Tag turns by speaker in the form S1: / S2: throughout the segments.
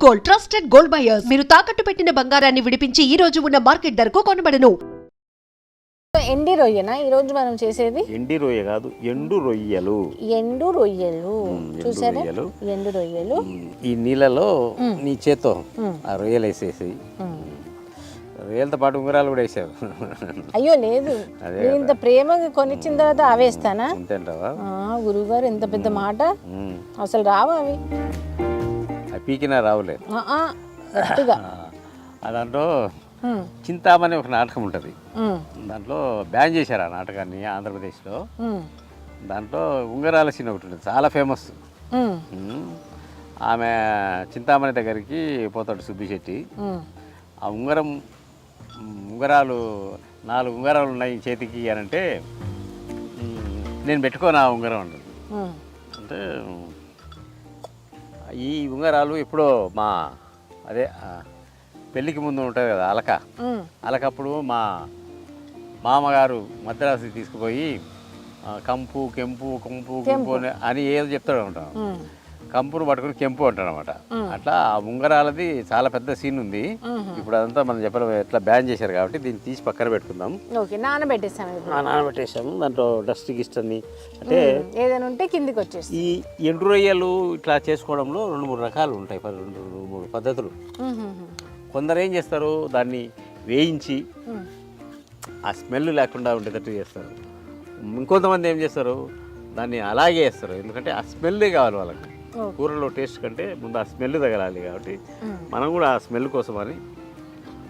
S1: Gold, trusted gold buyers. మీరు తాకట్టు పెట్టిన బంగారాన్ని విడిపించి ఈ రోజు ఉన్న మార్కెట్ ధరకు కొనబడను.
S2: ఎండి రొయ్యనా ఈరోజు మనం చేసేది?
S3: ఎండి రొయ్య కాదు, ఎండు రొయ్యలు.
S2: ఎండు రొయ్యలు చూసారా? ఎండు రొయ్యలు
S3: ఈ నీళ్ళలో నీ చేత్తో ఆ రొయ్యలు వేసేసి రొయ్యలతో పాటు ఉంగరాలు కూడా వేసావు.
S2: అయ్యో లేదు, నేను ఇంత ప్రేమగా కొనిచ్చిన తర్వాత అవేస్తానా?
S3: అంతేంటావా?
S2: గురువుగారు ఎంత పెద్ద మాట, అసలు రావు అవి.
S3: పీకినా రావులేదు. దాంట్లో చింతామణి ఒక నాటకం ఉంటుంది, దాంట్లో బ్యాన్ చేశారు ఆ నాటకాన్ని ఆంధ్రప్రదేశ్లో. దాంట్లో ఉంగరాల సీన్ ఒకటి ఉంటుంది, చాలా ఫేమస్. ఆమె చింతామణి దగ్గరికి పోతాడు సుబ్బిశెట్టి. ఆ ఉంగరాలు 4 ఉంగరాలు ఉన్నాయి చేతికి అని అంటే, నేను పెట్టుకోను ఆ ఉంగరం అంటుంది. అంటే ఈ ఉంగరాలు ఎప్పుడో మా అదే పెళ్ళికి ముందు ఉంటుంది కదా అలకప్పుడు మా మామగారు మద్రాసు తీసుకుపోయి కంపు కెంపు అని ఏదో చెప్తాడు అనమాట. కంపును పట్టుకుని కెంపు అంటాడు అనమాట. అట్లా ఆ ఉంగరాలది చాలా పెద్ద సీన్ ఉంది. ఇప్పుడు అదంతా మనం చెప్పడం ఎట్లా బ్యాన్ చేశారు కాబట్టి దీన్ని తీసి పక్కన పెట్టుకుందాం. నానబెట్టేసాము. దాంట్లో డస్ట్ గిస్ట్ అన్ని అంటే
S2: ఏదైనా ఉంటే కిందికి వచ్చేసి.
S3: ఈ ఎండు రొయ్యలు ఇట్లా చేసుకోవడంలో 2-3 రకాలు ఉంటాయి, 2-3 పద్ధతులు. కొందరు ఏం చేస్తారు, దాన్ని వేయించి ఆ స్మెల్ లేకుండా ఉండేటట్టు చేస్తారు. ఇంకొంతమంది ఏం చేస్తారు, దాన్ని అలాగే వేస్తారు. ఎందుకంటే ఆ స్మెల్లే కావాలి వాళ్ళకి. కూరలో టేస్ట్ కంటే ముందు ఆ స్మెల్ తగలాలి కాబట్టి మనం కూడా ఆ స్మెల్ కోసమని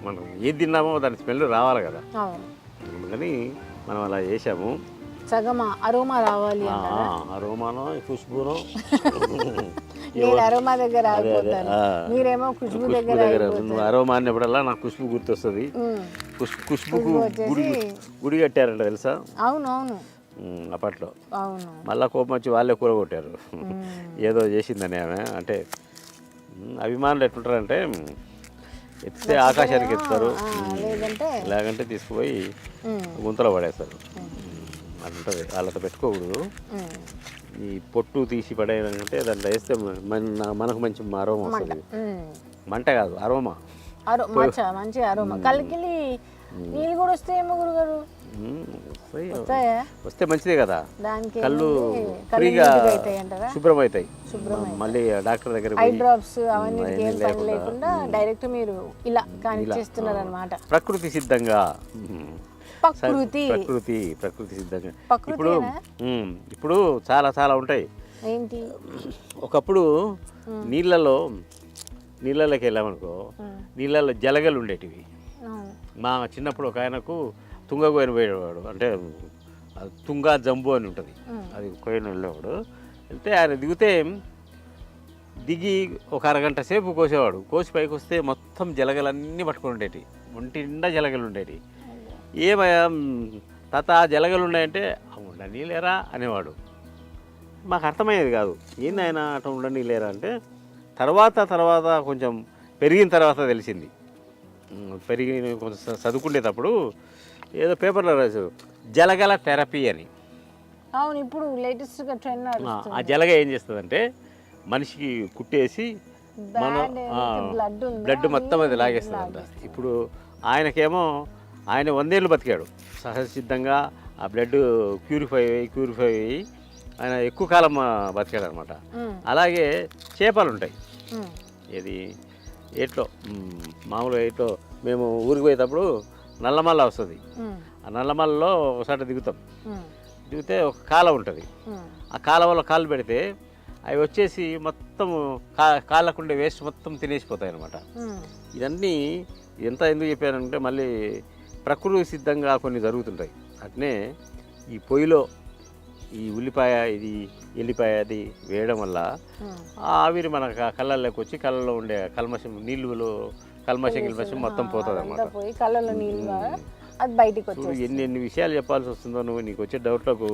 S3: మనం ఏది తిన్నామో దాని స్మెల్ రావాలి కదా, అందుకని మనం అలా చేసాము.
S2: సగమా అరోమా రావాలి,
S3: అరోమానో ఖుష్బూనో.
S2: అరోమా దగ్గర మీరేమో ఖుష్బూ దగ్గర.
S3: నువ్వు అరోమా అన్నప్పుడల్లా నాకు ఖుష్బూ గుర్తొస్తుంది. ఖుష్బూకు గుడి కట్టారంట తెలుసా?
S2: అవునవును,
S3: అప్పట్లో. మళ్ళా కోపం వచ్చి వాళ్ళే కూర కొట్టారు, ఏదో చేసిందని ఆమె. అంటే అభిమానులు ఎట్లుంటారంటే ఎత్తితే ఆకాశానికి ఎత్తుతారు, లేదంటే తీసుకుపోయి గుంతలో పడేస్తారు. అంటుంది, వాళ్ళతో పెట్టుకోకూడదు. ఈ పొట్టు తీసి పడేయాలంటే దాంట్లో వేస్తే మనకు మంచి అరోమా వస్తుంది. మంట కాదు, అరోమా.
S2: మంచి అరోమా. కలికి నీళ్ళు కూడా వస్తాయేమో గురుగారు?
S3: వస్తే మంచిదే కదా, కళ్ళు ఫ్రీగా శుభ్రం అవుతాయి. మళ్ళీ డాక్టర్ దగ్గర
S2: ఐ డ్రాప్స్ అవన్నీ లేకుండా డైరెక్ట్ మీరు ఇలా కానిచ్చేస్తున్నారు అన్నమాట.
S3: ప్రకృతి సిద్ధంగా. ప్రకృతి సిద్ధంగా. ఇప్పుడు చాలా ఉంటాయి.
S2: ఏంటి,
S3: ఒకప్పుడు నీళ్ళలోకి వెళ్ళామనుకో, నీళ్ళలో జలగలు ఉండేటివి. మా చిన్నప్పుడు ఒక ఆయనకు తుంగ కోయను పోయేవాడు, అంటే తుంగా జంబు అని ఉంటుంది, అది కోయను వెళ్ళేవాడు. వెళ్తే ఆయన దిగి ఒక అరగంట సేపు కోసేవాడు. కోసి పైకి వస్తే మొత్తం జలగలన్నీ పట్టుకొని ఉండేవి, ఒంటి నిండా జలగలు ఉండేవి. ఏమయ్యా తాత జలగలు ఉన్నాయంటే ఉండని లేరా అనేవాడు. మాకు అర్థమయ్యేది కాదు, ఏంది ఆయన అట్లా ఉండని లేరా అంటే. తర్వాత కొంచెం పెరిగిన తర్వాత తెలిసింది. కొంచెం చదువుకునేటప్పుడు ఏదో పేపర్లో రాశారు జలగల థెరపీ అని.
S2: అవును, ఇప్పుడు లేటెస్ట్గా ట్రెండ్.
S3: ఆ జలగ ఏం చేస్తుందంటే మనిషికి కుట్టేసి మన బ్లడ్ మొత్తం అది లాగేస్తుందంట. ఇప్పుడు ఆయనకేమో ఆయన 100 ఏళ్ళు బతికాడు సహజ సిద్ధంగా. ఆ బ్లడ్ క్యూరిఫై అయ్యి ఆయన ఎక్కువ కాలం బతికాడు అనమాట. అలాగే చేపలు ఉంటాయి, ఏది ఏట్లో మామూలుగా ఏట్లో మేము ఊరికి పోయేటప్పుడు నల్లమల్ల వస్తుంది. ఆ నల్లమల్లలో ఒకసారి దిగితే ఒక కాలం ఉంటుంది. ఆ కాలంలో కాళ్ళు పెడితే అవి వచ్చేసి మొత్తం కాళ్ళకుండే వేస్ట్ మొత్తం తినేసిపోతాయి అనమాట. ఇదన్నీ ఎందుకు చెప్పానంటే మళ్ళీ ప్రకృతి సిద్ధంగా కొన్ని జరుగుతుంటాయి. అట్నే ఈ పొయ్యిలో ఈ ఉల్లిపాయ ఇది ఎల్లిపాయ అది వేయడం వల్ల ఆ ఆవిరి మన కళ్ళల్లోకి వచ్చి కళ్ళలో ఉండే కల్మషం నీళ్ళు కల్మషం మొత్తం పోతుంది అనమాట.
S2: అది బయటికి వచ్చి
S3: ఎన్ని విషయాలు చెప్పాల్సి వస్తుందో నువ్వు నీకు వచ్చే డౌట్లకు.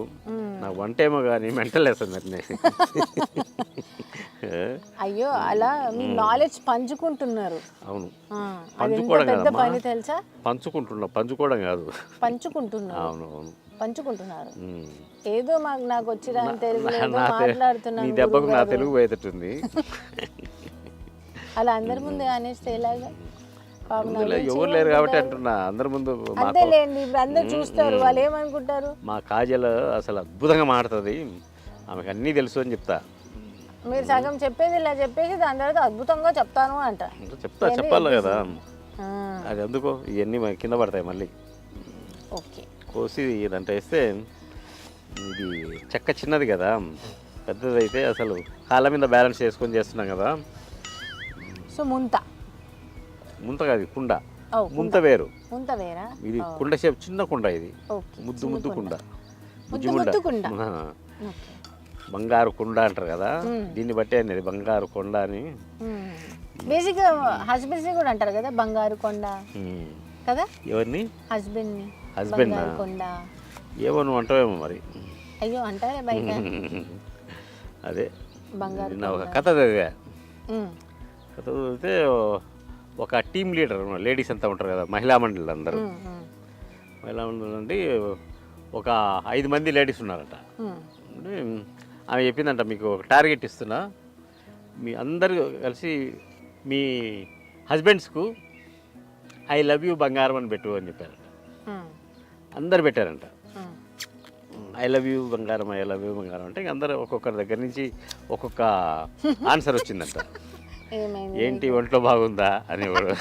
S3: నాకు వంట ఏమో కానీ మెంటల్ వేస్తుంది అట్నే.
S2: అయ్యో అలా మీ నాలెడ్జ్ పంచుకుంటున్నారు.
S3: అవును, పంచుకోవడం కాదు, పంచుకుంటున్నారు. అవును,
S2: పంచుకుంటున్నారు. ఏదో నాకు వచ్చిన తెలుగు మాట్లాడుతున్నాను.
S3: నీ దెబ్బకు నా తెలుగు పోయేటట్టుంది.
S2: అలా అందరి ముందు అనేస్తే ఎలాగా? పాపం
S3: అందులో ఎవరు లేరు కాబట్టి అంటున్నా, అందరి ముందు
S2: అంతేలేండి, ఇప్పుడు అందరు చూస్తారు, వాళ్ళు ఏమనుకుంటారు?
S3: మా కాజల్ అసలు అద్భుతంగా మాడుతుంది, ఆమెకు అన్నీ తెలుసు అని చెప్తా.
S2: మీరు సగం చెప్పేది ఇలా చెప్పేసి దాని తర్వాత అద్భుతంగా చెప్తాను అంట.
S3: చెప్పాలి కదా, అది అందుకో ఇవన్నీ కింద పడతాయి మళ్ళీ.
S2: ఓకే,
S3: కోసి ఇదంటే వేస్తే ఇది చెక్క చిన్నది కదా, పెద్దదైతే అసలు కాళ్ళ మీద బ్యాలెన్స్ చేసుకొని చేస్తున్నాం కదా.
S2: సో ముంత
S3: కాదు, కుండ. ముంత వేరు,
S2: ముంత వేరా?
S3: ఇది కుండ షేప్, చిన్న కుండ ఇది,
S2: ఓకే,
S3: ముద్దు కుండ,
S2: ముద్దు కుండ.
S3: బంగారు కుండ అంటారు కదా, దీన్ని బట్టే అనేది బంగారు కొండ అని.
S2: బేసిక్ హస్బెండ్స్ కూడా అంటారు కదా బంగారు కొండ కదా. ఎవరిని? హస్బెండ్ కొండ.
S3: ఏమో నువ్వు అంటావేమో మరి.
S2: అయ్యో అంటారే బయట.
S3: అదే
S2: బంగారు
S3: ఒక కథ చదివా. కథ చదివితే ఒక టీమ్ లీడర్, లేడీస్ అంతా ఉంటారు కదా, మహిళా మండలి అందరూ. మహిళా మండలి అంటే ఒక 5 మంది లేడీస్ ఉన్నారట. ఆమె చెప్పిందంట, మీకు ఒక టార్గెట్ ఇస్తున్నా, మీ అందరూ కలిసి మీ హస్బెండ్స్కు ఐ లవ్ యూ బంగారం అని పెట్టు అని చెప్పారంట. అందరు పెట్టారంట, ఐ లవ్ యూ బంగారం, ఐ లవ్ యూ బంగారం అంటే. అందరూ ఒక్కొక్కరి దగ్గర నుంచి ఒక్కొక్క ఆన్సర్ వచ్చిందంట. ఏంటి ఒంట్లో బాగుందా అని ఒకరు,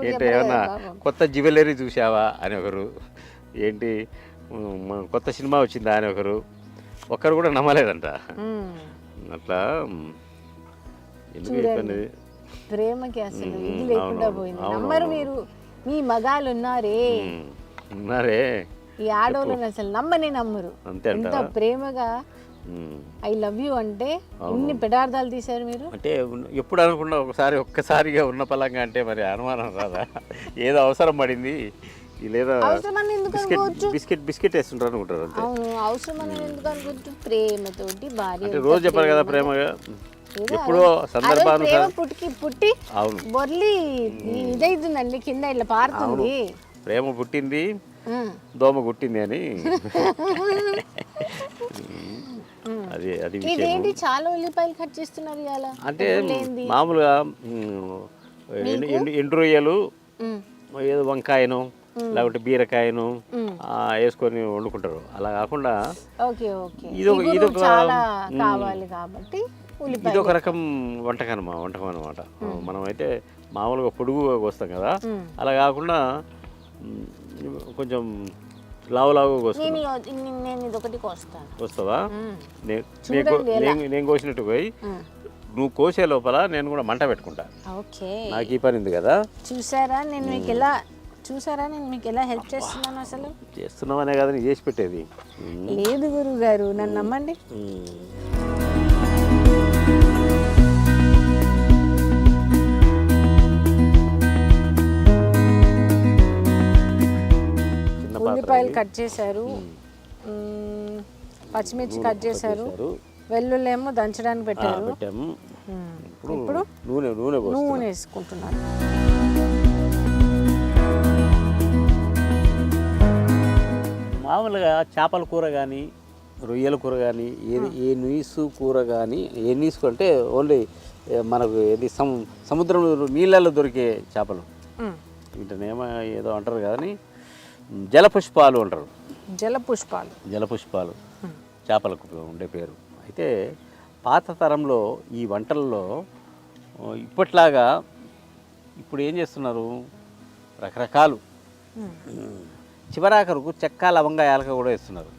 S3: ఏంటి ఏమన్నా కొత్త జ్యువెలరీ చూసావా అని ఒకరు, ఏంటి కొత్త సినిమా వచ్చిందా అని ఒకరు. ఒక్కరు కూడా నమ్మలేదంట. అట్లా ఎందుకు చెప్పండి,
S2: ప్రేమకి అసలు ఇది లేకుండా పోయింది. నమ్మరు మీరు, మీ మగాళ్ళు ఉన్నారే, ఈ ఆడవాళ్ళని అసలు నమ్మరు. ఎంత ప్రేమగా ఐ లవ్ యూ అంటే ఇన్ని పెడార్థాలు తీశారు మీరు.
S3: అంటే ఎప్పుడు అనుకున్నా ఒక్కసారిగా ఉన్న పలంగా అంటే మరి అనుమానం రాదా? ఏదో అవసరం పడింది, లేదా బిస్కెట్ వేస్తుంటారు అనుకుంటారు.
S2: అవును, అవసరం అని ఎందుకు అనుకోవచ్చు. ప్రేమతోటి భార్య
S3: రోజు చెప్పారు కదా, ప్రేమగా ఎప్పుడో సందర్భానుసారం
S2: పుట్టి బొర్లి ఇదైతుందండి, కింద ఇట్లా పారుతుంది.
S3: ప్రేమ పుట్టింది, దోమ గుట్టింది అని. అది
S2: ఇదేంటి చాలా ఉల్లిపాయలు కట్ చేస్తున్నారు ఇవాళ?
S3: అంటే మామూలుగా ఎండు రొయ్యలు, ఏదో వంకాయను లేకపోతే బీరకాయను వేసుకొని వండుకుంటారు. అలా కాకుండా ఇదొక రకం వంటకం అనమాట. మనం అయితే మామూలుగా పొడుగుగా కోస్తాం కదా, అలా కాకుండా కొంచెం లావులావుగా కోస్తాను. కోస్తావా? నేను కోసినట్టు పోయి నువ్వు కోసే లోపల నేను కూడా మంట పెట్టుకుంటా. నాకు ఈ పని ఉంది కదా.
S2: చూసారా నేను మీకు ఎలా హెల్ప్ చేస్తున్నాను? అసలు
S3: చేస్తున్నామనే కదా నేను చేసి పెట్టేది.
S2: లేదు గురువు గారు, నన్ను నమ్మండి. ఉల్లిపాయలు కట్ చేశారు, పచ్చిమిర్చి కట్ చేశారు, వెల్లుల్లేమో దంచడానికి పెట్టారు. ఇప్పుడు నూనె వేసుకుంటున్నారు.
S3: మామూలుగా చేపల కూర కానీ, రొయ్యల కూర కానీ, ఏ నీసు కూర కానీ, ఏ నీసు అంటే ఓన్లీ మనకు ఏది సముద్రంలో నీళ్ళల్లో దొరికే చేపలు, వీటినేమో ఏదో అంటారు కానీ జలపుష్పాలు అంటారు. జలపుష్పాలు చేపలకు ఉండే పేరు. అయితే పాత తరంలో ఈ వంటల్లో ఇప్పట్లాగా ఇప్పుడు ఏం చేస్తున్నారు, రకరకాలు చివరాఖరుకు చెక్క, లవంగా, యాలక కూడా వేస్తున్నారు.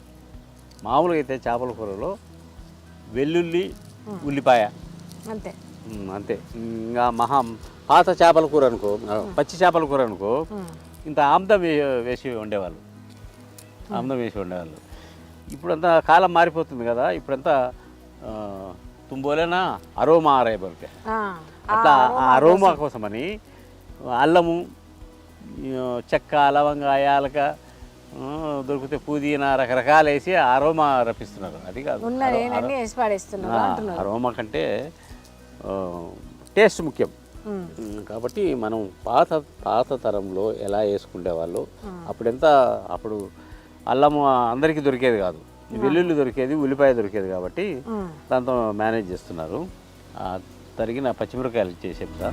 S3: మామూలుగా అయితే చేపల కూరలో వెల్లుల్లి, ఉల్లిపాయ అంతే. ఇంకా పాత చేపల కూర అనుకో, పచ్చి చేపల కూర అనుకో, ఇంత ఆమ్దం వేసి వండేవాళ్ళు. ఇప్పుడంతా కాలం మారిపోతుంది కదా, ఇప్పుడంతా తుంబోలేనా అరోమా ఆరైపోతే అట్లా ఆ అరోమా కోసమని అల్లము, చెక్క, లవంగ, యాలక దొరికితే పుదీనా రకరకాలు వేసి అరోమా రప్పిస్తున్నారు. అది కాదు, అరోమా కంటే టేస్ట్ ముఖ్యం. కాబట్టి మనం పాత తరంలో ఎలా వేసుకునేవాళ్ళు, అప్పుడు అల్లము అందరికీ దొరికేది కాదు, వెల్లుల్లి దొరికేది, ఉల్లిపాయ దొరికేది, కాబట్టి దాంతో మేనేజ్ చేస్తున్నారు. తరిగిన పచ్చిమిరపకాయలు చేసి చెప్తా.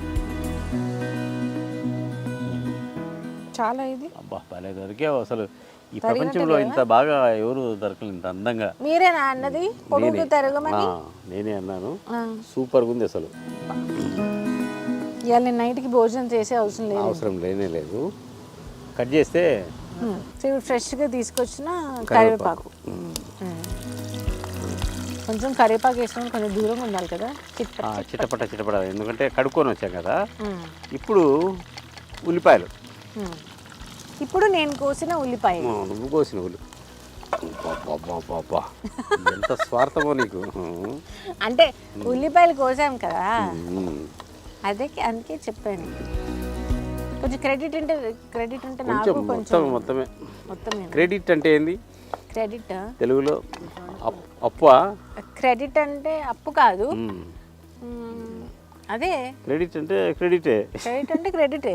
S2: చాలా ఇది
S3: అబ్బా భలే దొరికావు అసలు. ఈ ప్రపంచంలో ఇంత బాగా ఎవరు దొరకలేదు ఇంత అందంగా.
S2: మీరేనా అన్నది పొడుగు తరగమని?
S3: నేనే అన్నాను. సూపర్గా ఉంది అసలు.
S2: ఇవాళ నైట్కి భోజనం చేసే అవసరం
S3: లేనే లేదు. కట్ చేస్తే
S2: ఫ్రెష్గా తీసుకొచ్చిన కరివేపాకు. కొంచెం కరివేపాకు వేసుకొని కొంచెం దూరంగా ఉండాలి కదా,
S3: చిట్టపట. ఎందుకంటే కడుక్కొని వచ్చాం కదా. ఇప్పుడు ఉల్లిపాయలు.
S2: ఇప్పుడు నేను కోసిన ఉల్లిపాయ.
S3: నువ్వు కోసిన ఎంత స్వార్థమో నీకు.
S2: అంటే ఉల్లిపాయలు కోసాం కదా, అందుకే చెప్పాను. కొంచెం క్రెడిట్ అంటే నాకు కొంచెం
S3: మొత్తమే. క్రెడిట్ అంటే ఏంది?
S2: క్రెడిట్
S3: తెలుగులో అప్పా?
S2: క్రెడిట్ అంటే అప్పు కాదు, అదే
S3: క్రెడిట్ అంటే క్రెడిటే.
S2: క్రెడిట్ అంటే క్రెడిటే.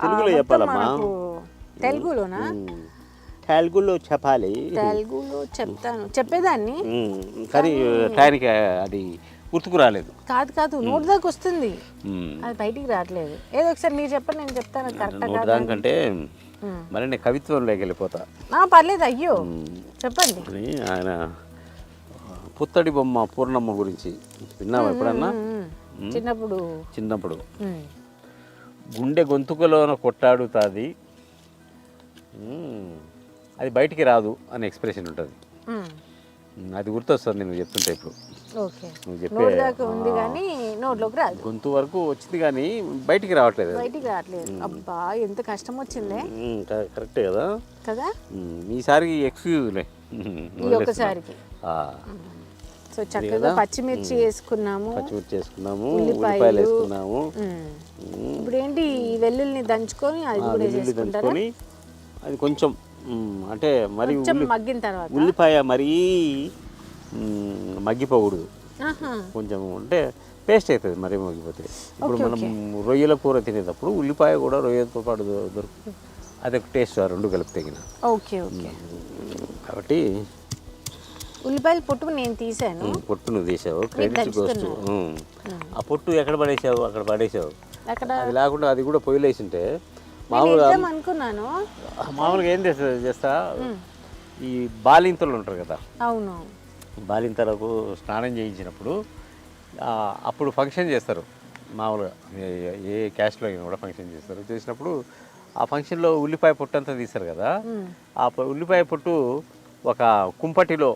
S3: తెలుగులో చెప్పాలమ్మా.
S2: తెలుగులోనా?
S3: తెలుగులో చెప్పాలి.
S2: తెలుగులో చెప్పేదాన్ని
S3: కానీ టైంకి అది గుర్తుకు రాలేదు.
S2: కాదు నోటి దాకా వస్తుంది, అది బయటికి రావట్లేదు. ఏదో ఒకసారి మీరు చెప్పండి, నేను చెప్తాను.
S3: కరెక్ట్ దానికంటే మరి నేను కవిత్వంలోకి వెళ్ళిపోతా.
S2: పర్లేదు, అయ్యో చెప్పండి.
S3: ఆయన పుత్తడి బొమ్మ పూర్ణమ్మ గురించి విన్నావా ఎప్పుడన్నా? చిన్నప్పుడు గుండె గొంతుకలోన కొట్టాడుతాది, అది బయటికి రాదు అనే ఎక్స్ప్రెషన్ ఉంటుంది. అది గుర్తొస్తుంది నువ్వు చెప్తుంటే. ఇప్పుడు నువ్వు చెప్పే గొంతు వరకు వచ్చింది కానీ బయటికి రావట్లేదు.
S2: అబ్బా ఎంత కష్టం వచ్చిందే.
S3: కరెక్టే కదా. ఈసారికి ఎక్స్క్యూజ్లే
S2: ఒకసారికి. సో చక్కగా పచ్చిమిర్చి వేసుకున్నాము,
S3: ఉల్లిపాయలు వేసుకున్నాము.
S2: ఇప్పుడు ఏంటి, వెల్లుల్లిని దంచుకొని
S3: అది కొంచెం అంటే మరి
S2: మగ్గిన తర్వాత
S3: ఉల్లిపాయ మరీ మగ్గిపోకూడదు, కొంచెం అంటే పేస్ట్ అవుతుంది మరీ మగ్గిపోతే. ఇప్పుడు మనం రొయ్యల కూర తినేటప్పుడు ఉల్లిపాయ కూడా రొయ్యలతో పాటు దొరుకుతుంది, అదొక టేస్ట్. రెండు కలిపి తగిన.
S2: ఓకే
S3: కాబట్టి
S2: ఉల్లిపాయల పొట్టు నేను తీసాను.
S3: పొట్టు నువ్వు తీసావు, క్రెడిట్ కోస్ట్. ఆ పొట్టు ఎక్కడ పడేసావు? అక్కడ పడేసావు. అది లేకుండా అది కూడా పొయ్యిలో వేసింటే మామూలుగా ఏం చేస్తా, ఈ బాలింతలు ఉంటారు కదా,
S2: అవును,
S3: బాలింతలకు స్నానం చేయించినప్పుడు అప్పుడు ఫంక్షన్ చేస్తారు మామూలుగా. ఏ క్యాస్ట్లో అయినా కూడా ఫంక్షన్ చేసినప్పుడు ఆ ఫంక్షన్లో ఉల్లిపాయ పొట్టు అంతా తీస్తారు కదా. ఆ ఉల్లిపాయ పొట్టు ఒక కుంపటిలో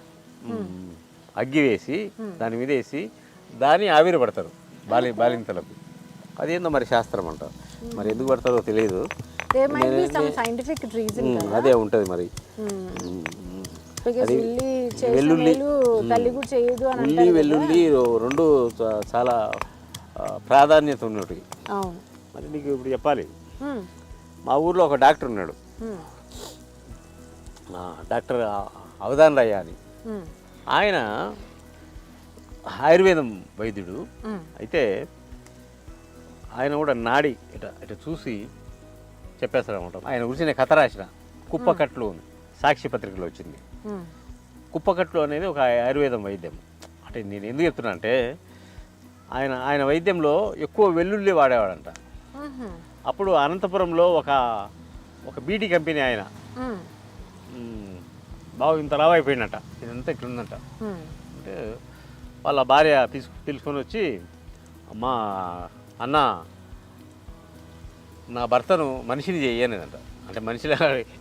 S3: అగ్గి వేసి దాని మీద వేసి దాన్ని ఆవిరి పడతారు బాలింతలకు. అదేందో మరి శాస్త్రం అంట, మరి ఎందుకు పడతారో తెలియదు. అదే ఉంటుంది మరి. వెల్లుల్లి రెండు చాలా ప్రాధాన్యత ఉన్నట్టు. మరి నీకు ఇప్పుడు చెప్పాలి, మా ఊర్లో ఒక డాక్టర్ ఉన్నాడు, డాక్టర్ అవధాన్ రాయ అని. ఆయన ఆయుర్వేదం వైద్యుడు. అయితే ఆయన కూడా నాడి ఇట చూసి చెప్పేస్తాడు అనమాట. ఆయన గురించి నేను కథ రాసిన, కుప్పకట్లు సాక్షి పత్రికలో వచ్చింది. కుప్పకట్లు అనేది ఒక ఆయుర్వేదం వైద్యం. అంటే నేను ఎందుకు చెప్తున్నా అంటే, ఆయన వైద్యంలో ఎక్కువ వెల్లుల్లి వాడేవాడంట. అప్పుడు అనంతపురంలో ఒక బీటీ కంపెనీ ఆయన బాగా ఇంత లావు అయిపోయినట్ట, ఇదంతా ఇట్లుందంట. అంటే వాళ్ళ భార్య పిలుచుకొని వచ్చి, అమ్మా అన్న నా భర్తను మనిషిని చేయనేదంట. అంటే మనిషిలా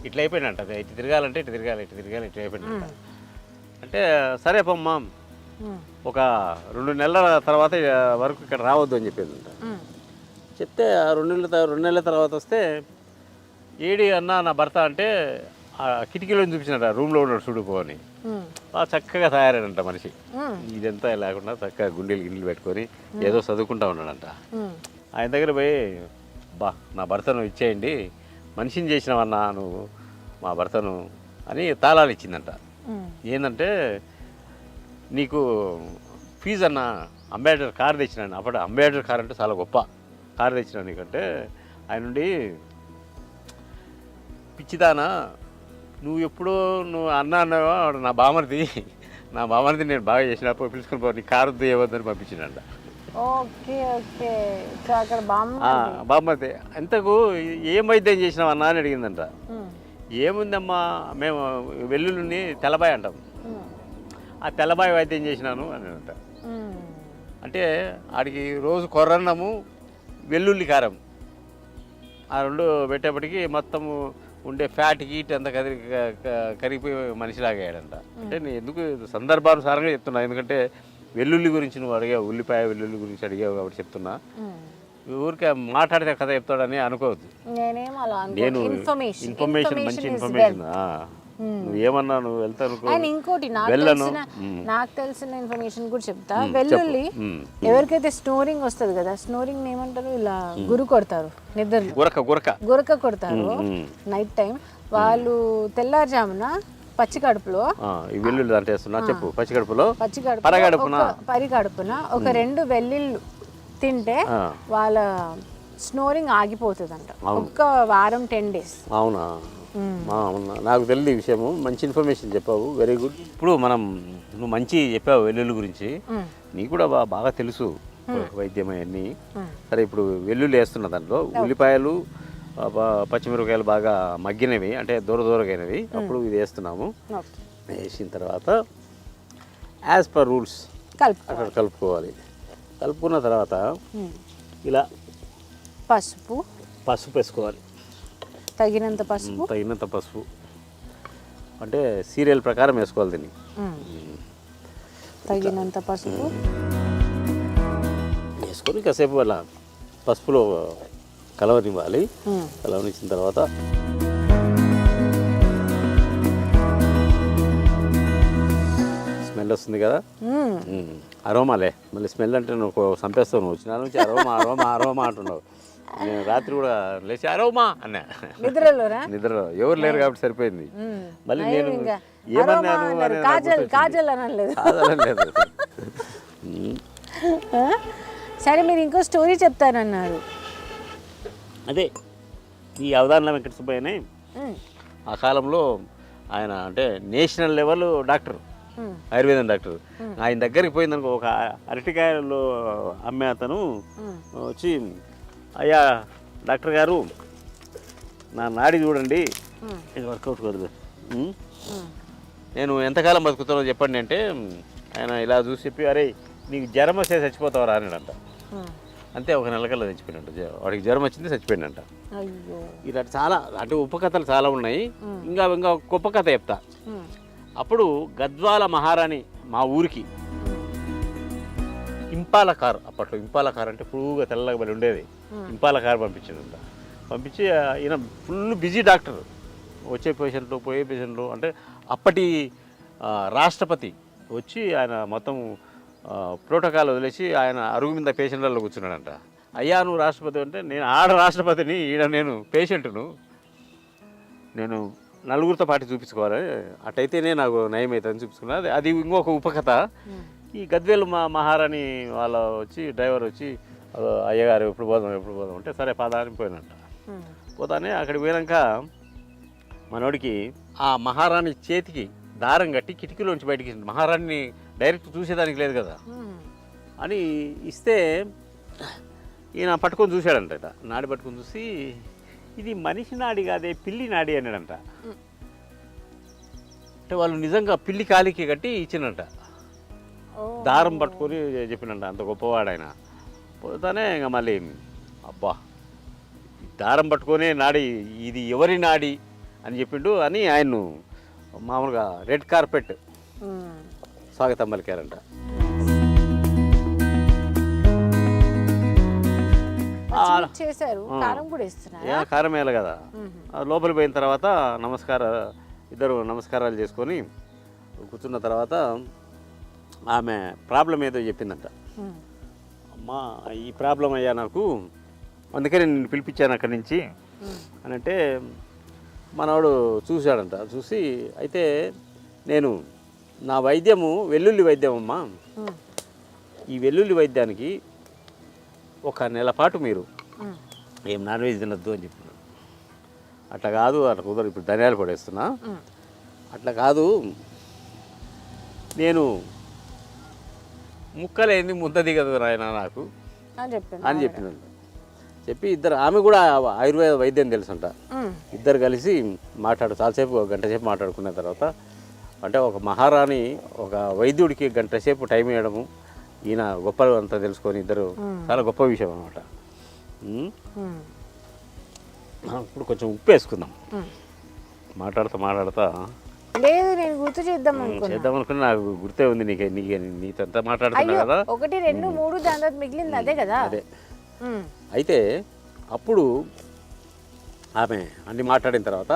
S3: ఇట్లా అయిపోయినట్ట, ఇటు తిరగాలంటే ఇటు తిరగాలి, ఇటు తిరగాలి, ఇట్లా అయిపోయినట్ట. అంటే సరే పమ్మా, ఒక 2 నెలల తర్వాత వరకు ఇక్కడ రావద్దు అని చెప్పిందంట. చెప్తే 2 నెలల తర్వాత వస్తే, ఏడి అన్న నా భర్త అంటే ఆ కిటికీలో చూపించినట్ట, రూమ్లో ఉన్నాడు చూడుకో అని. చక్కగా తయారైనంట మనిషి. ఇదంతా లేకుండా చక్కగా గిన్నెలు పెట్టుకొని ఏదో చదువుకుంటా ఉన్నాడంట. ఆయన దగ్గర పోయి, నా భర్తను ఇచ్చేయండి, మనిషిని చేసినావన్నా నువ్వు మా భర్తను అని తాళాలు ఇచ్చిందంట. ఏంటంటే, నీకు ఫీజు అన్న అంబాసిడర్ కారు తెచ్చినాను. అప్పుడు అంబాసిడర్ కార్ అంటే చాలా గొప్ప కారు తెచ్చినాను నీకంటే. ఆయన నుండి, పిచ్చిదానా నువ్వు అన్న అన్నావా, నా బామర్ది నేను బాగా చేసినప్పుడు పిలుచుకుని పో, నీ కారు తీయవద్దని పంపించిందంట.
S2: Okay okay. సో అక్కడ బామ్మ.
S3: బామ్మది ఎంతకు ఏం వైద్యం చేసినావు అన్నా అని అడిగిందంట. ఏముందమ్మా మేము వెల్లుల్లిని తెల్లబాయి అంటాం, ఆ తెల్లబాయి వైద్యం చేసినాను అని అంట. అంటే ఆడికి రోజు కొర్రన్నము వెల్లుల్లి కారం ఆ రెండు పెట్టేప్పటికి మొత్తము ఉండే ఫ్యాట్ గీట్ అంతా కరిగిపోయి మనిషిలాగాడంట. అంటే నేను ఎందుకు సందర్భానుసారంగా చెప్తున్నా, ఎందుకంటే వెల్లుల్లి గురించి నువ్వు అడిగావు, ఉల్లిపాయ వెల్లుల్లి గురించి అడిగావు కాబట్టి చెప్తున్నా. ఊరికే మాట్లాడితే కథ చెప్తాడని అనుకోవద్దు. నేను ఇన్ఫర్మేషన్ మంచి ఇన్ఫర్మేషన్. నువ్వు ఏమన్నా నువ్వు వెళ్తాను.
S2: ఇంకోటి నాకు తెలిసిన ఇన్ఫర్మేషన్ కూడా చెప్తా. వెల్లుల్లి ఎవరికైతే స్నోరింగ్ వస్తుంది కదా, స్నోరింగ్ ఏమంటారు, ఇలా గురు కొడతారు, నిద్ర గురక కొడతారు నైట్ టైం, వాళ్ళు తెల్లారుజామున పచ్చి కడుపులో పరికడుపున ఒక 2 వెల్లుల్లి తింటే వాళ్ళ స్నోరింగ్ ఆగిపోతుందంట. ఒక్క వారం 10 days.
S3: అవునా? నాకు తెలియదు ఈ విషయము. మంచి ఇన్ఫర్మేషన్ చెప్పావు, వెరీ గుడ్. ఇప్పుడు నువ్వు మంచి చెప్పావు వెల్లుల్లి గురించి, నీకు కూడా బాగా తెలుసు వైద్యం అవన్నీ. సరే, ఇప్పుడు వెల్లుల్లి వేస్తున్నా, దాంట్లో ఉల్లిపాయలు పచ్చిమిరపకాయలు బాగా మగ్గినవి, అంటే దూరగైనవి, అప్పుడు ఇది వేస్తున్నాము. వేసిన తర్వాత యాజ్ పర్ రూల్స్ అక్కడ కలుపుకోవాలి. కలుపుకున్న తర్వాత ఇలా
S2: పసుపు
S3: వేసుకోవాలి,
S2: తగినంత
S3: పసుపు అంటే సీరియల్ ప్రకారం వేసుకోవాలి దీన్ని.
S2: తగినంత పసుపు
S3: వేసుకొని కాసేపు అలా పసుపులో కలవనివ్వాలి. కలవనిచ్చిన తర్వాత స్మెల్ వస్తుంది కదా, అరోమాలే. మళ్ళీ స్మెల్ అంటే నువ్వు చంపేస్తావు, నువ్వు వచ్చిన నుంచి అరోమా అంటున్నావు. నేను రాత్రి కూడా లేచి అరోమా అన్నా, నిద్రలో ఎవరు లేరు కాబట్టి సరిపోయింది. మళ్ళీ నేను ఏమన్నాను,
S2: కాజల్ అనలేదు. సరే, మీరు ఇంకో స్టోరీ చెప్తానన్నారు.
S3: అదే ఈ అవధాన వెంకట సుబ్బయ్యని ఆ కాలంలో ఆయన అంటే నేషనల్ లెవెల్ డాక్టర్, ఆయుర్వేదం డాక్టర్. ఆయన దగ్గరికి పోయిందనుకో, ఒక అరటికాయలు అమ్మే అతను వచ్చి, అయ్యా డాక్టర్ గారు, నా నాడి చూడండి, ఇది వర్కౌట్ కాదు, నేను ఎంతకాలం బతుకుతానో చెప్పండి అంటే, ఆయన ఇలా చూసి చెప్పి, అరే నీకు జ్వరం వస్తే చచ్చిపోతావు రా అన్నాడంట. అంతే, ఒక నెలకల్లా చచ్చిపోయినట్టు. వాడికి జ్వరం వచ్చింది, చచ్చిపోయినంట. ఇలా చాలా అంటే ఉపకథలు చాలా ఉన్నాయి. ఇంకా గొప్ప కథ చెప్తా. అప్పుడు గద్వాల మహారాణి మా ఊరికి ఇంపాల కారు, అప్పట్లో ఇంపాల కారు అంటే పురుగుగా తెల్లగా బలి ఉండేది, ఇంపాల కారు పంపించిందంట. పంపించి ఈయన ఫుల్ బిజీ డాక్టర్, వచ్చే పేషెంట్లు పోయే పేషెంట్లు, అంటే అప్పటి రాష్ట్రపతి వచ్చి ఆయన మొత్తం ప్రోటోకాల్ వదిలేసి ఆయన అరుగు మీద పేషెంట్లలో కూర్చున్నాడంట. అయ్యా నువ్వు రాష్ట్రపతి అంటే, నేను ఆడ రాష్ట్రపతిని, ఈడ నేను పేషెంట్ను, నేను నలుగురితో పాటు చూపించుకోవాలి, అటైతేనే నాకు నయం అవుతుందని చూపించుకున్నా. అది ఇంకొక ఉపకథ. ఈ గద్వేలు మహారాణి వాళ్ళ వచ్చి డ్రైవర్ వచ్చి, అయ్యగారు ఎప్పుడు పోదాం అంటే, సరే పదా అని పోయినంట. పోతానే అక్కడికి పోయాక మనోడికి ఆ మహారాణి చేతికి దారం కట్టి కిటికీలోంచి బయటికి, మహారాణిని డైరెక్ట్ చూసేదానికి లేదు కదా అని ఇస్తే, ఈయన పట్టుకొని చూశాడంట, నాడి పట్టుకొని చూసి, ఇది మనిషి నాడి కాదే పిల్లి నాడి అన్నాడంట. అంటే వాళ్ళు నిజంగా పిల్లి కాలికి కట్టి ఇచ్చినట్ట, దారం పట్టుకొని చెప్పినంట, అంత గొప్పవాడు ఆయన. పోతానే ఇంకా మళ్ళీ అబ్బా దారం పట్టుకొని నాడి, ఇది ఎవరి నాడి అని చెప్పిండు అని ఆయన్ను మామూలుగా రెడ్ కార్పెట్ స్వాగతం పలికారంట. కారం వేయాలి కదా. లోపలికి పోయిన తర్వాత ఇద్దరు నమస్కారాలు చేసుకొని కూర్చున్న తర్వాత ఆమె ప్రాబ్లం ఏదో చెప్పిందంట. అమ్మా ఈ ప్రాబ్లం అయ్యా నాకు, అందుకే నేను పిలిపించాను అక్కడి నుంచి అని అంటే, మనవాడు చూశాడంట. చూసి, అయితే నేను నా వైద్యము వెల్లుల్లి వైద్యం అమ్మా, ఈ వెల్లుల్లి వైద్యానికి 1 నెల పాటు మీరు ఏం నాన్ వెజ్ తినద్దు అని చెప్పినాడు. అట్లా కాదు, అట్లా కుదరదు, ఇప్పుడు ధనియాలు పడేస్తున్నా, అట్లా కాదు, నేను ముక్కలేంది ముద్ద దిగదు నాయన నాకు
S2: అని చెప్పాను
S3: అని చెప్పిందంట. చెప్పి ఇద్దరు, ఆమె కూడా ఆయుర్వేద వైద్యం తెలుసంట. ఇద్దరు కలిసి చాలాసేపు, ఒక గంట సేపు మాట్లాడుకున్న తర్వాత, అంటే ఒక మహారాణి ఒక వైద్యుడికి గంట సేపు టైం ఇవ్వడము, ఈయన గొప్ప అంతా తెలుసుకొని ఇద్దరు, చాలా గొప్ప విషయం అనమాట. ఇప్పుడు కొంచెం ఉప్పు వేసుకుందాం. మాట్లాడుతా
S2: లేదు, నేను గుర్తు చేద్దాం
S3: అనుకున్నా. నాకు గుర్తే ఉంది. నీతో ఎంత మాట్లాడుతున్నా కదా,
S2: 1, 2, 3 దాని తర్వాత మిగిలింది అదే కదా.
S3: అదే. అయితే అప్పుడు ఆమె అన్ని మాట్లాడిన తర్వాత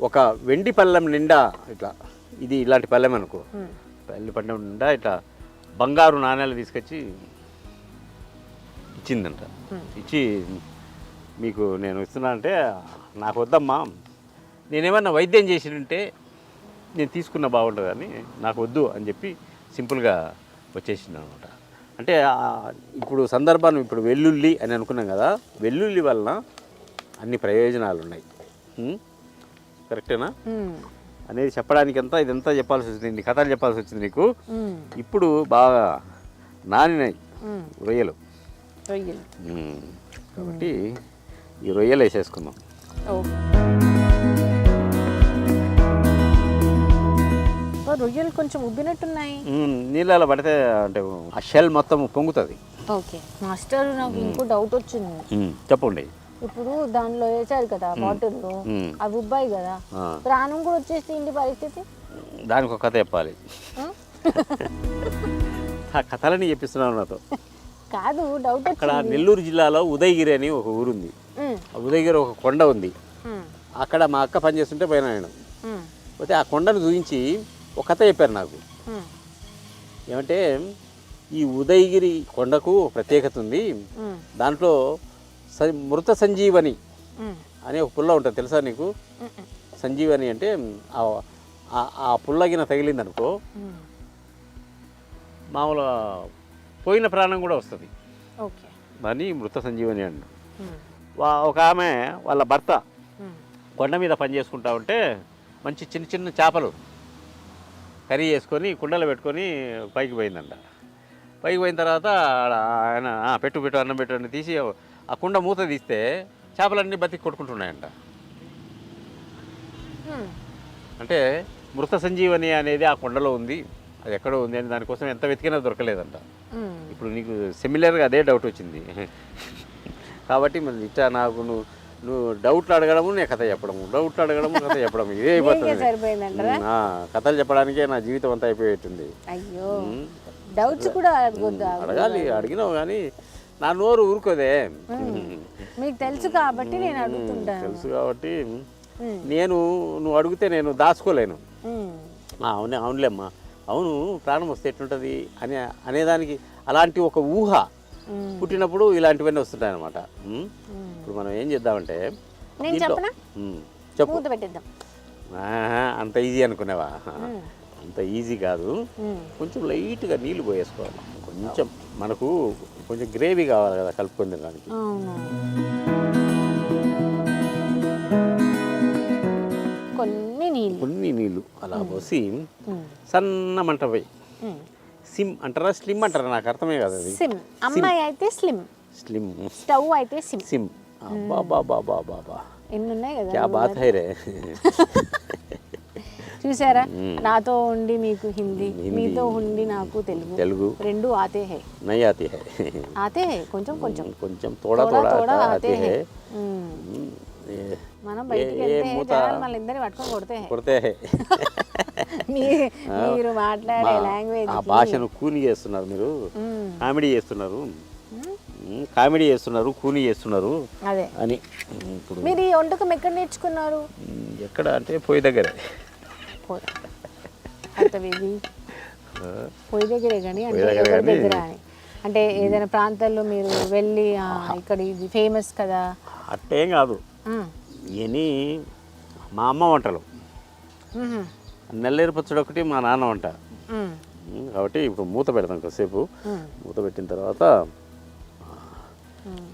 S3: ఒక వెండి పళ్ళెం నిండా ఇట్లా, ఇది ఇలాంటి పళ్ళెం అనుకో, పళ్ళెం నిండా ఇట్లా బంగారు నాణ్యాలు తీసుకొచ్చి ఇచ్చిందంట. ఇచ్చి, మీకు నేను ఇస్తున్నా అంటే, నాకు వద్దమ్మా, నేనేమన్నా వైద్యం చేసినంటే నేను తీసుకున్న బాగుంటుంది అని, నాకు వద్దు అని చెప్పి సింపుల్గా వచ్చేసింది అనమాట. అంటే ఇప్పుడు సందర్భాన్ని, ఇప్పుడు వెల్లుల్లి అని అనుకున్నాం కదా, వెల్లుల్లి వలన అన్ని ప్రయోజనాలు ఉన్నాయి. కరెక్టేనా అనేది చెప్పడానికి అంతా ఇదంతా చెప్పాల్సి వచ్చింది, ఇన్ని కథలు చెప్పాల్సి వచ్చింది నీకు. ఇప్పుడు బాగా నానినాయి రొయ్యలు, కాబట్టి ఈ రొయ్యలు వేసేసుకుందాం.
S2: రొయ్యలు కొంచెం ఉబ్బినట్టున్నాయి.
S3: నీళ్ళలో పడితే అంటే ఆ షెల్ మొత్తం పొంగుతుంది.
S2: ఓకే మాస్టర్, నాకు ఇంకో డౌట్ వచ్చింది.
S3: చెప్పండి.
S2: ఇప్పుడు దానిలో వేసారు కదా వాటర్, అవి ఉబ్బాయి కదా, ప్రాణం కూడా వచ్చేసి ఇంటి పరిస్థితి.
S3: దానికి ఒక కథ చెప్పాలి. ఆ కథలని చెప్పిస్తున్నాను నాతో.
S2: కాదు, డౌట్.
S3: అక్కడ నెల్లూరు జిల్లాలో ఉదయగిరి అని ఒక ఊరుంది. ఉదయగిరి ఒక కొండ ఉంది. అక్కడ మా అక్క పనిచేస్తుంటే పోయినా నేను. పోతే ఆ కొండను చూపించి ఒక కథ చెప్పారు నాకు. ఏమంటే, ఈ ఉదయగిరి కొండకు ప్రత్యేకత ఉంది. దాంట్లో మృత సంజీవని అనే ఒక పుల్ల ఉంటుంది, తెలుసా నీకు? సంజీవని అంటే ఆ పుల్లగిన తగిలిందనుకో, మామూలుగా పోయిన ప్రాణం కూడా వస్తుంది. దాన్ని మృత సంజీవని అండి. ఒక ఆమె వాళ్ళ భర్త కొండ మీద పని చేసుకుంటా ఉంటే, మంచి చిన్న చిన్న చేపలు కర్రీ చేసుకొని కుండలో పెట్టుకొని పైకి పోయిందంట. పైకి పోయిన తర్వాత ఆయన పెట్టు అన్నం పెట్టు అని తీసి ఆ కుండ మూత తీస్తే చేపలన్నీ బతికి కొట్టుకుంటున్నాయంట. అంటే మృత సంజీవని అనేది ఆ కొండలో ఉంది, అది ఎక్కడో ఉంది అని దానికోసం ఎంత వెతికినా దొరకలేదంట. ఇప్పుడు నీకు సిమిలర్గా అదే డౌట్ వచ్చింది. కాబట్టి మరి ఇట్లా నాకు నువ్వు డౌట్లు అడగడము, నేను కథ చెప్పడము, డౌట్లు అడగడము, కథ చెప్పడము, ఇదే అయిపోతుంది. కథలు చెప్పడానికే నా జీవితం అంతా అయిపోయేటుంది.
S2: డౌట్స్ కూడా
S3: అడగాలి, అడిగినావు కానీ నా నోరు ఊరుకోదే.
S2: మీకు తెలుసు కాబట్టి నేను అడుగుతుంటాను.
S3: తెలుసు కాబట్టి నువ్వు అడిగితే నేను దాచుకోలేను. అవునులేమ్మా, అవును ప్రాణం వస్తే ఎట్లుంటుంది అనేదానికి అలాంటి ఒక ఊహ పుట్టినప్పుడు ఇలాంటివన్నీ వస్తుంటాయి అన్నమాట. ఇప్పుడు మనం ఏం చేద్దామంటే, చెప్పు. అంత ఈజీ అనుకునేవా? అంత ఈజీ కాదు. కొంచెం లైట్గా నీళ్లు పోయేసుకోవాలి. కొంచెం మనకు కొంచెం గ్రేవీ కావాలి కదా కలుపుకొని తినడానికి. కొన్ని నీళ్ళు అలా పోసి సన్న మంట పోయి, సిమ్ అంటారా స్లిమ్ అంటారా నాకు అర్థమే కదా. అది
S2: అమ్మాయి అయితే స్లిమ్, స్టవ్ అయితే సిమ్.
S3: బాబా
S2: ఎన్ని ఉన్నాయి కదా,
S3: క్యా బాత్ హై రే.
S2: చూసారా, నాతో ఉండి మీకు హిందీ, మీతో ఉండి నాకు తెలుగు రెండు ఆతే హై.
S3: నై ఆతే హై.
S2: ఆతే హై, కొంచెం
S3: తోడా తోడా ఆతే హై.
S2: మనం బయటికి వెళ్తే మళ్ళీ పట్టుకొని కొడితే మీరు మాట్లాడే లాంగ్వేజ్,
S3: ఆ భాషను కూని చేస్తున్నారు మీరు, కామెడీ చేస్తున్నారు, కూని చేస్తున్నారు
S2: అదే
S3: అని.
S2: ఇప్పుడు మీరు ఈ వంటకం ఎక్కడ నేర్చుకున్నారు?
S3: ఎక్కడ అంటే పొయ్యి దగ్గరే.
S2: పొయ్యి దగ్గరే కానీ దగ్గర అంటే ఏదైనా ప్రాంతాల్లో మీరు వెళ్ళి ఇక్కడ ఇది ఫేమస్ కదా
S3: అట్టేం కాదు. ఇవన్నీ మా అమ్మ వంటలు. నెల్లేరు పచ్చడి ఒకటి మా నాన్న వంట. కాబట్టి ఇప్పుడు మూత పెడతాం కాసేపు. మూత పెట్టిన తర్వాత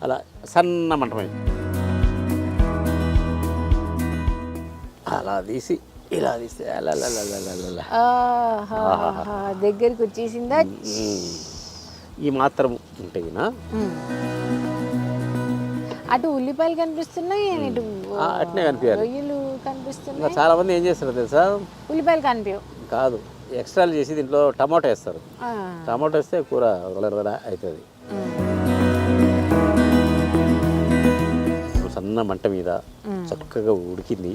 S3: అలా సన్న మంటమై అలా తీసి ఇలా తీస్తే అలా
S2: దగ్గరికి వచ్చేసిందా?
S3: ఈ మాత్రం ఉంటాయి నా
S2: అటు ఉల్లిపాయలు కనిపిస్తున్నాయి ఇటు
S3: అట్నే కనిపించాలి.
S2: రొయ్యలు కనిపిస్తున్నాయి.
S3: ఇంకా చాలామంది ఏం చేస్తారు తెలుసా,
S2: ఉల్లిపాయలు కనిపించవు.
S3: కాదు ఎక్స్ట్రాలు చేసి దీంట్లో టమాటో వేస్తారు. టమాటో వేస్తే కూర అవుతుంది. సన్న మంట మీద చక్కగా ఉడికింది.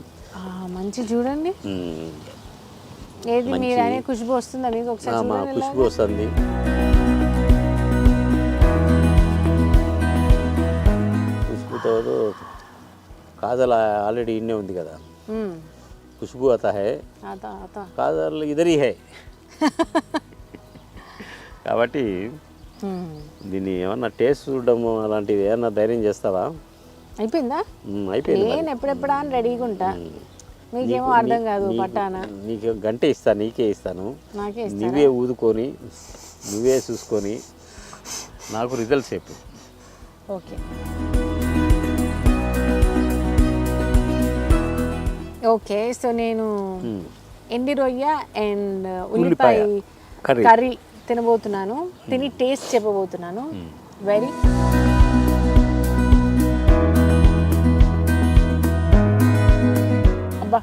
S2: మంచి చూడండి. ఏది మీరు అనే ఖుష్బు వస్తుందా మీకు? ఒకసారి
S3: ఖుష్బు వస్తుంది. ఖుష్బుతో కాజల్ ఆల్రెడీ ఇన్నే ఉంది కదా, ఖుష్బు అతా హై, కాజల్ ఇదరీ హై. కాబట్టి దీన్ని ఏమన్నా టేస్ట్ చూడడం అలాంటివి ఏమన్నా ధైర్యం చేస్తావా?
S2: అయిపోయిందా?
S3: అయిపోయింది.
S2: నేను ఎప్పుడెప్పుడా అని రెడీగా ఉంటా. మీకేమో అర్థం కాదు పట్టానా.
S3: నీకు గంటే ఇస్తాను, నీకే ఇస్తాను. నువ్వే ఊదుకొని నువ్వే చూసుకొని నాకు రిజల్ట్స్ చెప్పు.
S2: Okay okay. సో నేను ఎండి రొయ్య అండ్ ఉల్లిపాయ కర్రీ తినబోతున్నాను. తిని టేస్ట్ చెప్పబోతున్నాను. వెరీ అబ్బా,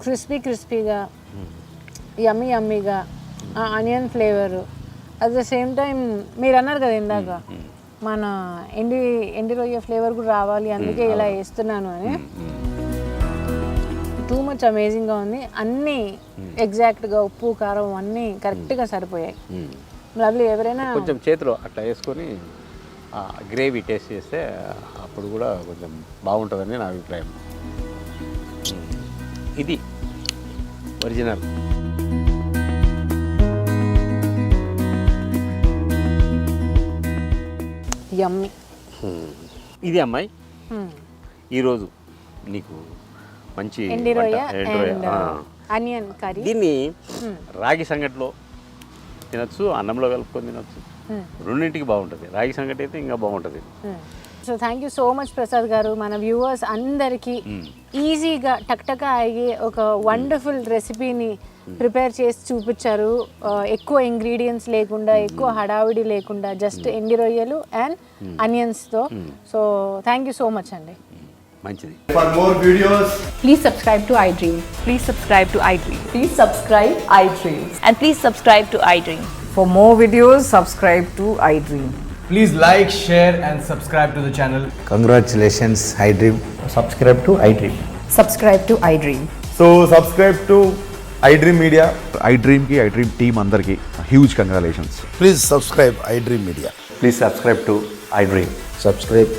S2: క్రిస్పీగా, యమ్మీ యమ్మీగా, onion flavour at the same time మీరు అన్నారు కదా ఇందాక మన ఎండి రొయ్య ఫ్లేవర్ కూడా రావాలి, అందుకే ఇలా వేస్తున్నాను అని. టూ మచ్ అమేజింగ్గా ఉంది. అన్నీ ఎగ్జాక్ట్గా ఉప్పు కారం అన్నీ కరెక్ట్గా సరిపోయాయి. లవ్లీ. ఎవరైనా
S3: కొంచెం చేతిలో అట్లా వేసుకొని గ్రేవీ టేస్ట్ చేస్తే అప్పుడు కూడా కొంచెం బాగుంటుందని నా అభిప్రాయం. ఇది ఒరిజినల్.
S2: యమ్మీ.
S3: ఇది అమ్మాయి ఈరోజు నీకు మంచి
S2: ఎండి రొయ్య అండ్ ఆనియన్ కర్రీ.
S3: దీన్ని రాగి సంగటిలో తినచ్చు, అన్నంలో కలుపుకొని తినచ్చు, రెండింటికి బాగుంటుంది. రాగి సంగటి అయితే ఇంకా బాగుంటుంది.
S2: So thank you so much Prasad గారు. మన వ్యూవర్స్ అందరికీ ఈజీగా టక్టక అయ్యే ఒక వండర్ఫుల్ రెసిపీని ప్రిపేర్ చేసి చూపించారు. ఎక్కువ ఇంగ్రీడియంట్స్ లేకుండా, ఎక్కువ హడావిడి లేకుండా, జస్ట్ ఎండి రొయ్యలు అండ్ ఆనియన్స్తో. So thank you so much అండి.
S3: మంచిది.
S4: For more videos,
S5: Please subscribe to iDream.
S6: Please subscribe to iDream.
S5: Please subscribe iDream.
S6: And please subscribe to iDream.
S7: For more videos, subscribe to iDream.
S4: please like, share and subscribe to the channel.
S8: Congratulations, iDream. Subscribe to iDream.
S5: Subscribe to iDream.
S4: So subscribe to iDream Media.
S9: iDream ki iDream team andarki huge congratulations.
S8: Please subscribe iDream Media.
S9: Please subscribe to iDream.
S8: Subscribe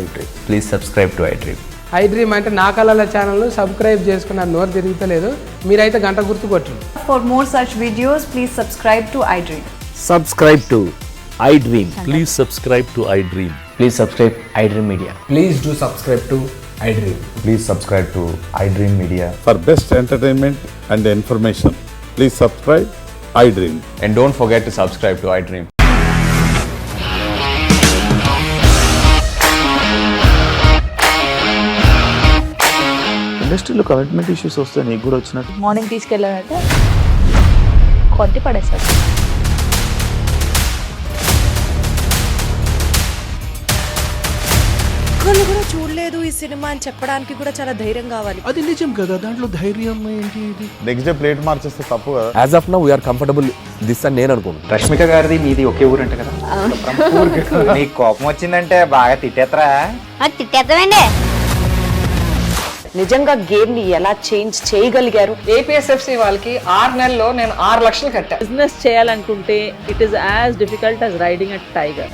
S8: iDream.
S9: Please subscribe to iDream.
S10: iDream అంటే నా కళల ఛానల్ను subscribe చేసుకున్న నోరు తిరుగుతలేదు. మీరైతే గంట గుర్తు కొట్టండి.
S5: For more such videos, please subscribe to iDream.
S11: Subscribe to iDream. Please subscribe to iDream.
S8: Please subscribe iDream Media.
S4: Please do subscribe to iDream.
S9: Please subscribe to iDream Media.
S12: For best entertainment and information, please subscribe iDream.
S9: And don't forget to subscribe to iDream.
S11: ఇండస్ట్రీలో commitment issues వస్తే నీకు కూడా వచ్చినట్టు
S6: morning తీసుకెళ్ళాలంటే కొట్టి పడేస్తారు.
S13: ఒక్కళ్ళు కూడా చూడలేదు ఈ సినిమా అని చెప్పడానికి కూడా చాలా ధైర్యం కావాలి.
S10: అది నిజం కదా, దాంట్లో ధైర్యం ఏంటి? ఇది
S12: నెక్స్ట్ డే ప్లేట్ మార్చేస్తే తప్పు కదా.
S11: As of now we are comfortable this అని నేను అనుకుంటున్నాను.
S8: రష్మిక గారిది మీది ఒకే ఊరు అంట కదా. నీకు కోపం వచ్చిందంటే బాగా తిట్టేత్తరా?
S6: తిట్టేద్దామండి.
S5: నిజంగా గేమ్ ని ఎలా చేంజ్ చేయగలిగారు?
S7: ఏపీఎస్ఎఫ్సి వాళ్ళకి 6 నెలల్లో నేను 6 లక్షలు కట్టా.
S6: బిజినెస్ చేయాలనుకుంటే it is as difficult as riding a tiger.